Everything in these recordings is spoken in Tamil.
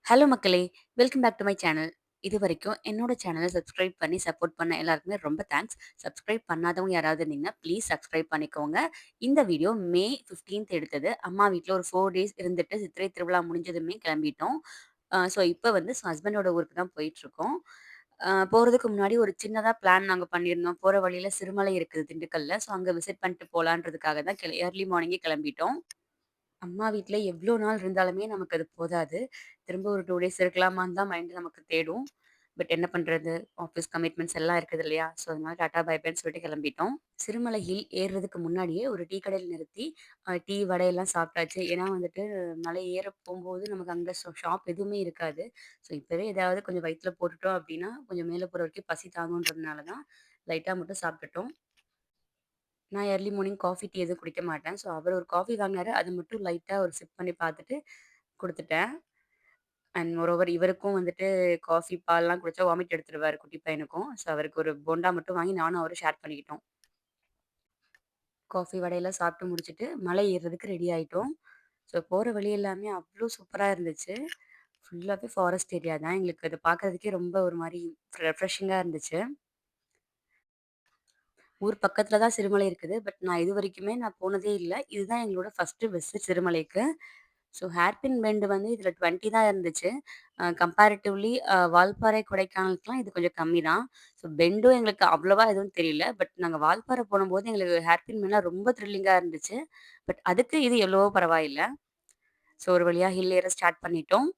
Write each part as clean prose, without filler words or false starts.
ஹலோ மக்களே! Welcome back to my channel. இதுவரைக்கும் என்னோட சேனல சப்ஸ்கிரைப் பண்ணி சப்போர்ட் பண்ண எல்லாருக்குமே ரொம்ப தேங்க்ஸ். சப்ஸ்கிரைப் பண்ணாதவங்க யாராவது இருந்தீங்கன்னா, ப்ளீஸ் சப்ஸ்கிரைப் பண்ணிக்கோங்க. இந்த வீடியோ மே 15த் எடுத்தது. அம்மா வீட்ல ஒரு 4 டேஸ் இருந்துட்டு சித்திரை திருவிழா முடிஞ்சதுமே கிளம்பிட்டோம். ஸோ இப்ப வந்து ஹஸ்பண்டோட ஊருக்கு தான் போயிட்டுருக்கோம். போறதுக்கு முன்னாடி ஒரு சின்னதா பிளான் நாங்க பண்ணியிருந்தோம். போற வழியில சிறுமலை இருக்குது திண்டுக்கல்ல. ஸோ அங்க விசிட் பண்ணிட்டு போலான்றதுக்காக தான் ஏர்லி மார்னிங்கே கிளம்பிட்டோம். அம்மா வீட்ல எவ்ளோ நாள் இருந்தாலுமே நமக்கு அது போதாது. திரும்ப ஒரு 2 டேஸ் இருக்கலாமான்னு தான் மைண்ட் நமக்கு தேடும். பட் என்ன பண்றது? ஆஃபீஸ் கமிட்மெண்ட்ஸ் எல்லாம் இருக்குது இல்லையா? ஸோ அதனால டாடா பை பைன்னு சொல்லிட்டு கிளம்பிட்டோம். சிறுமலை ஹில் ஏறுறதுக்கு முன்னாடியே ஒரு டீ கடையில நிறுத்தி டீ, வடையெல்லாம் சாப்பிட்டாச்சு. ஏன்னா வந்துட்டு மலை ஏற போம்போது நமக்கு அங்க ஷாப் எதுவுமே இருக்காது. ஸோ இப்பவே ஏதாவது கொஞ்சம் வயித்துல போட்டுட்டோம் அப்டின்னா, கொஞ்சம் மேல போற வரைக்கும் பசி தாங்குன்றதுனால தான் லைட்டா மட்டும் சாப்பிட்டுட்டோம். நான் ஏர்லி மார்னிங் காஃபி, டீ எதுவும் குடிக்க மாட்டேன். ஸோ அவரு ஒரு காஃபி வாங்குனாரு. அது மட்டும் லைட்டா ஒரு சிப் பண்ணி பார்த்துட்டு குடுத்துட்டேன். அண்ட் மோரோவர் இவருக்கும் வந்துட்டு காஃபி, பால்லாம் குடிச்சா வாமிட் எடுத்துருவாரு குட்டி பையனுக்கும். ஸோ அவருக்கு ஒரு போண்டா மட்டும் வாங்கி நானும் அவரும் ஷேர் பண்ணிக்கிட்டோம். காஃபி, வடையெல்லாம் சாப்பிட்டு முடிச்சுட்டு மலை ஏறுறதுக்கு ரெடி ஆயிட்டோம். ஸோ போற வழி எல்லாமே அவ்ளோ சூப்பரா இருந்துச்சு. ஃபுல்லாவே ஃபாரஸ்ட் ஏரியா தான். எங்களுக்கு அத பார்க்கறதுக்கே ரொம்ப ஒரு மாரி ரெஃப்ரெஷிங்கா இருந்துச்சு. ஊர் பக்கத்துல தான் சிறுமலை இருக்குது. பட் நான் இதுவரைக்குமே நான் போனதே இல்ல. இதுதான் எங்களோட ஃபர்ஸ்ட்டு விசிட் சிறுமலைக்கு. ஸோ ஹேர்பின் பெண்ட் வந்து இதில 20 தான் இருந்துச்சு. கம்பேரிட்டிவ்லி வால்பாறை, கொடைக்கானலுக்குலாம் இது கொஞ்சம் கம்மி தான். ஸோ பெண்டும் எங்களுக்கு அவ்வளவா எதுவும் தெரியல. பட் நாங்க வால்பாறை போனம்போது எங்களுக்கு ஹேர்பின் பெண்ட்லாம் ரொம்ப த்ரில்லிங்கா இருந்துச்சு. பட் அதுக்கு இது எவ்வளவோ பரவாயில்ல. ஸோ ஒரு வழியா ஹில் ஏற ஸ்டார்ட் பண்ணிட்டோம்.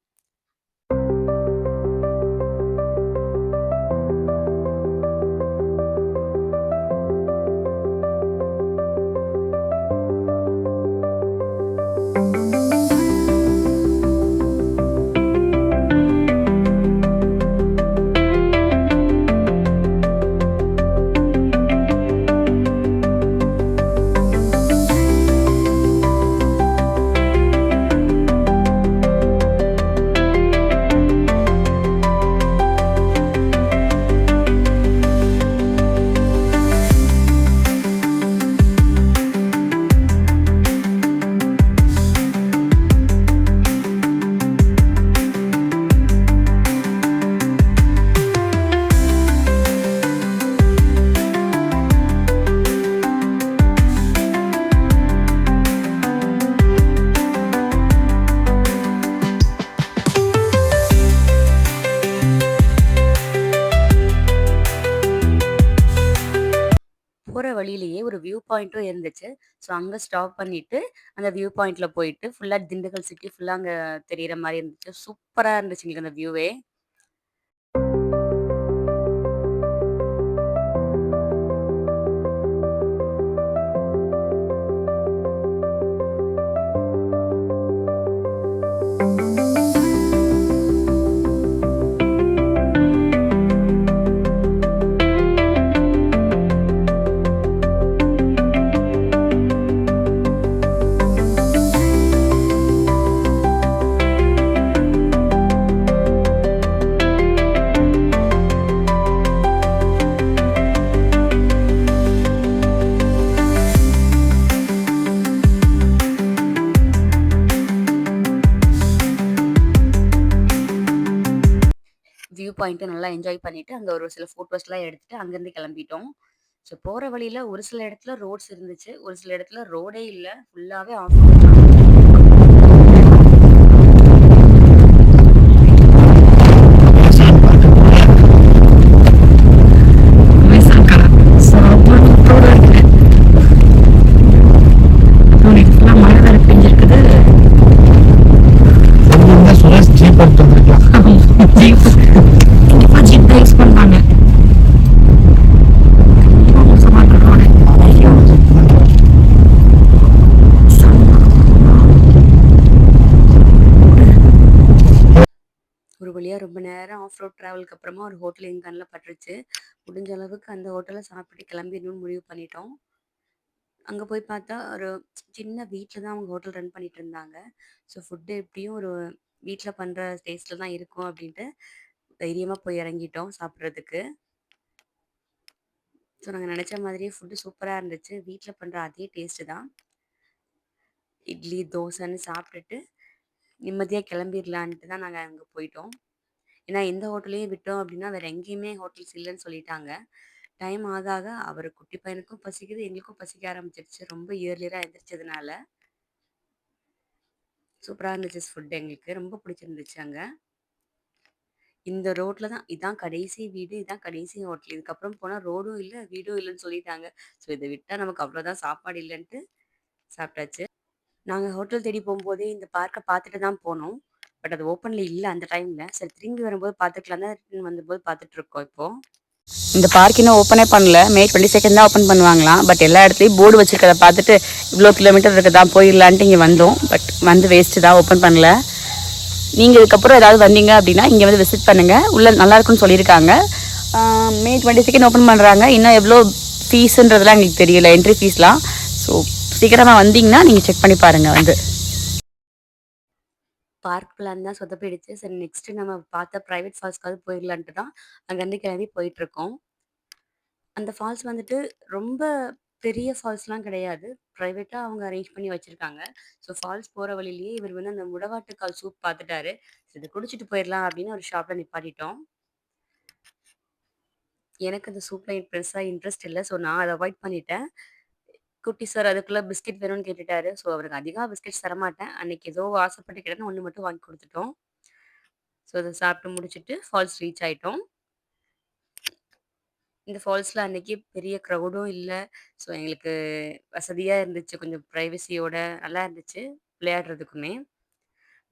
போற வழியிலேயே ஒரு வியூ பாயிண்ட்டும் இருந்துச்சு. ஸோ அங்க ஸ்டாப் பண்ணிட்டு, அந்த வியூ பாயிண்ட்ல போயிட்டு ஃபுல்லா திண்டுக்கல் சிட்டி ஃபுல்லா அங்க தெரியிற மாரி இருந்துச்சு. சூப்பரா இருந்துச்சு எங்களுக்கு அந்த வியூவே. வியூ பாயிண்ட்ட நல்லா என்ஜாய் பண்ணிட்டு, அங்க ஒரு சில ஃபோட்டோஸ்லாம் எடுத்துட்டு அங்கருந்து கெளம்பிட்டோம். ஸோ போற வழியில ஒரு சில இடத்துல ரோட்ஸ் இருந்துச்சு. ஒரு சில இடத்துல ரோடே இல்ல. ஃபுல்லாவே ஆஃப் ரோட் தான். சொல்லியிருந்தா சுரேஷ் ஜீப் எடுத்து வந்திருக்கலாம். கண்டிப்பா ஜிப் ரைஸ் பண்றாங்க. ரொம்ப மோசமா இருக்கு ரோடு. ஐயோ ஒரு வழியா ரொம்ப நேரம் ஆஃப் ரோட் டிராவலுக்கு அப்புறமா ஒரு ஹோட்டல் எங்க கண்ல பட்டுருச்சு. முடிஞ்ச அளவுக்கு அந்த ஹோட்டல்ல சாப்பிட்டு கிளம்பிடணும்னு முடிவு பண்ணிட்டோம். அங்க போய் பார்த்தா ஒரு சின்ன வீட்ல தான் அவங்க ஹோட்டல் ரன் பண்ணிட்டு இருந்தாங்க. ஸோ ஃபுட் எப்படியும் ஒரு வீட்ல பண்ற டேஸ்ட்ல தான் இருக்கும் அப்படின்ட்டு தைரியமா போய் இறங்கிட்டோம் சாப்பிடுறதுக்கு. ஸோ நாங்க நெனச்ச மாதிரியே ஃபுட்டு சூப்பரா இருந்துச்சு. வீட்ல பண்ற அதே டேஸ்ட்டு தான். இட்லி, தோசைன்னு சாப்பிட்டுட்டு நிம்மதியா கிளம்பிர்லான்ட்டு தான் நாங்க அங்க போயிட்டோம். ஏன்னா எந்த ஹோட்டலையும் விட்டோம் அப்டின்னா, வேற எங்கேயுமே ஹோட்டல்ஸ் இல்லன்னு சொல்லிட்டாங்க. டைம் ஆக ஆக அவரு குட்டி பையனுக்கும் பசிக்குது, எங்களுக்கும் பசிக்க ஆரம்பிச்சிருச்சு. ரொம்ப இயர்லியரா எந்திரிச்சதுனால. சூப்பரா இருந்துச்சு ஃபுட் எங்களுக்கு. ரொம்ப பிடிச்சிருந்துச்சு அங்க. இந்த ரோட்ல தான் இதான் கடைசி வீடு, இதான் கடைசி ஹோட்டல். இதுக்கப்புறம் போனா ரோடும் இல்ல, வீடும் இல்லன்னு சொல்லிட்டாங்க. ஸோ இத விட்டா நமக்கு அவ்வளோதான் சாப்பாடு இல்லன்ட்டு சாப்ட்டாச்சு. நாங்க ஹோட்டல் தேடி போம்போதே இந்த பார்க்க பார்த்துட்டு தான் போனோம். பட் அது ஓப்பன்ல இல்ல அந்த டைம்ல. சரி திரும்பி வரும்போது பார்த்துக்கலாம் தான் ரிட்டர்ன் வந்தபோது பார்த்துட்டுருக்கோம் இப்போ. இந்த பார்க் இன்னும் ஓப்பனே பண்ணல. மே 22 தான் ஓப்பன் பண்ணுவாங்களாம். பட் எல்லா இடத்துலயும் போர்டு வச்சிருக்கத பார்த்துட்டு, இவ்ளோ கிலோமீட்டர் இருக்குதா போயிரலான்ட்டு இங்க வந்தோம். பட் வந்து வேஸ்ட்டு தான் ஓப்பன் பண்ணல. நீங்க இதுக்கப்புறம் ஏதாவது வந்தீங்க அப்படின்னா, இங்க வந்து விசிட் பண்ணுங்க. உள்ள நல்லா இருக்குன்னு சொல்லியிருக்காங்க. மே 22 ஓப்பன் பண்றாங்க. இன்னும் எவ்வளோ ஃபீஸ்ன்றதெல்லாம் எங்களுக்கு தெரியல. என்ட்ரி ஃபீஸ்லாம். ஸோ சீக்கிரமா வந்தீங்கன்னா நீங்க செக் பண்ணி பாருங்க வந்து. பார்க் பிளான் தான் சொதப்பிடுச்சு. சரி நெக்ஸ்ட் நம்ம பார்த்த பிரைவேட் ஃபால்ஸ்க்காவது போயிடலான்ட்டு தான் அங்கேருந்து கிளம்பி போயிட்டுருக்கோம். அந்த ஃபால்ஸ் வந்துட்டு ரொம்ப பெரிய ஃபால்ஸ்லாம் கிடையாது. பிரைவேட்டா அவங்க அரேஞ்ச் பண்ணி வச்சிருக்காங்க. ஸோ ஃபால்ஸ் போற வழியிலேயே இவர் வந்து அந்த முடவாட்டுக்கால் சூப் பார்த்துட்டாரு. சரி இத குடிச்சிட்டு போயிரலாம் அப்படின்னு ஒரு ஷாப்ல நிப்பாட்டிட்டோம். எனக்கு அந்த சூப்ல பெருசா இன்ட்ரெஸ்ட் இல்ல. ஸோ நான் அத அவாய்ட் பண்ணிட்டேன். குட்டி சார் அதுக்குள்ள பிஸ்கட் வேணும்னு கேட்டுட்டாரு. ஸோ அவருக்கு அதிகமா பிஸ்கட்ஸ் தரமாட்டேன். அன்னைக்கு ஏதோ ஆசைப்பட்டு கேட்டேன்னு 1 மட்டும் வாங்கி குடுத்துட்டோம். ஸோ அத சாப்பிட்டு முடிச்சுட்டு ஃபால்ஸ் ரீச் ஆயிட்டோம். இந்த ஃபால்ஸ்ல அன்னைக்கு பெரிய க்ரவுடும் இல்ல. ஸோ எங்களுக்கு வசதியா இருந்துச்சு. கொஞ்சம் பிரைவசியோட நல்லா இருந்துச்சு விளையாடுறதுக்குமே.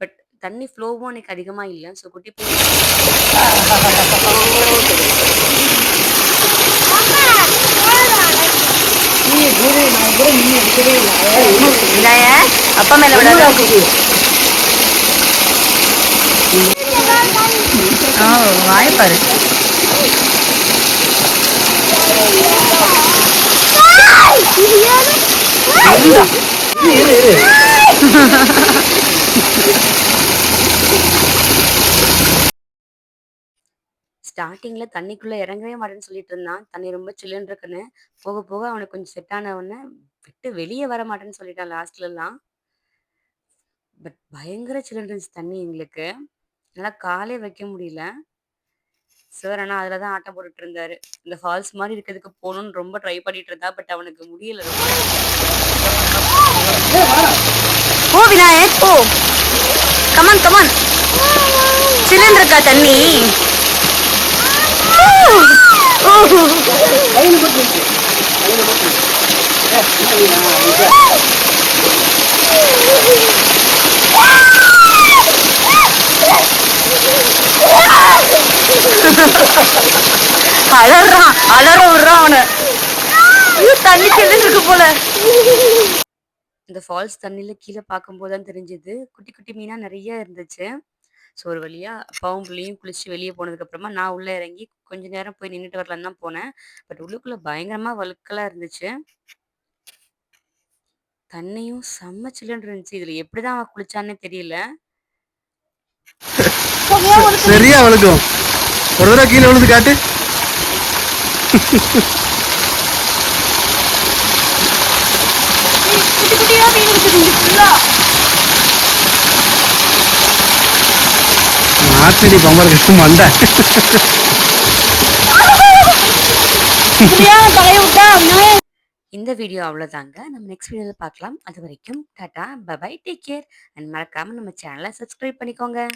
பட் தண்ணி ஃப்ளோவும் அன்னைக்கு அதிகமா இல்ல. ஸோ குட்டி இந்தாய அப்பா மேல விடாத. வாய பாரு. ஸ்டார்ட்டிங்ல தண்ணிக்குள்ள இறங்கவே மாட்டேன்னு சொல்லிட்டு இருந்தான். தண்ணி ரொம்ப சில்லுன்னு இருக்குன்னு. போக போக அவனுக்கு கொஞ்சம் செட் ஆன உடனே விட்டு வெளிய வர மாட்டேன்னு சொல்லிட்டான் லாஸ்ட்லலாம். பட் பயங்கர சில்லுன்னு இருந்துச்சு தண்ணி எங்களுக்கு. என்னால காலே வைக்க முடியல. சார் ஆனா அதுல தான் ஆட்டம் போட்டுட்டு இருந்தாரு. இந்த ஃபால்ஸ் மாரி இருக்கிறதுக்கு போணும்னு ரொம்ப ட்ரை பண்ணிட்டு இருந்தா. பட் அவனுக்கு முடியல போ விநாயக் போ. Come on come on. சில்லுன்னு இருக்கா தண்ணி? அலறான் அலற விடுறான் அவனை. தண்ணி சில்லுன்னு இருக்கு போல. இந்த ஃபால்ஸ் தண்ணியில கீழே பார்க்கும்போது தான் தெரிஞ்சது. குட்டி குட்டி மீனா நிறைய இருந்துச்சு. ஸோ ஒரு வழியா அப்பாவும் பிள்ளையும் குளிச்சு வெளியே போனதுக்கப்புறமா நான் உள்ள இறங்கி கொஞ்ச நேரம் போய் நின்னுட்டு வரலான்னு தான் போனேன். பட் உள்ளுக்குள்ள பயங்கரமா வழுக்கலா இருந்துச்சு. தண்ணியும் செம்ம சில்லுன்னு இருந்துச்சு. இதுல எப்படிதான் அவன் குளிச்சான்னே தெரியல. சரியா வழுக்கும். ஒரு தடவை கீழே விழுந்து காட்டு. குட்டி குட்டியா மீன் இருக்குது இங்க ஃபுல்லா. ஆத்தடி பொம்பளுக்கு மண்டை. இந்த வீடியோ அவ்வளோதாங்க. நம்ம நெக்ஸ்ட் வீடியோல பார்க்கலாம். அது வரைக்கும் tata bye bye take care and மறக்காம நம்ம சேனலை சப்ஸ்கிரைப் பண்ணிக்கோங்க.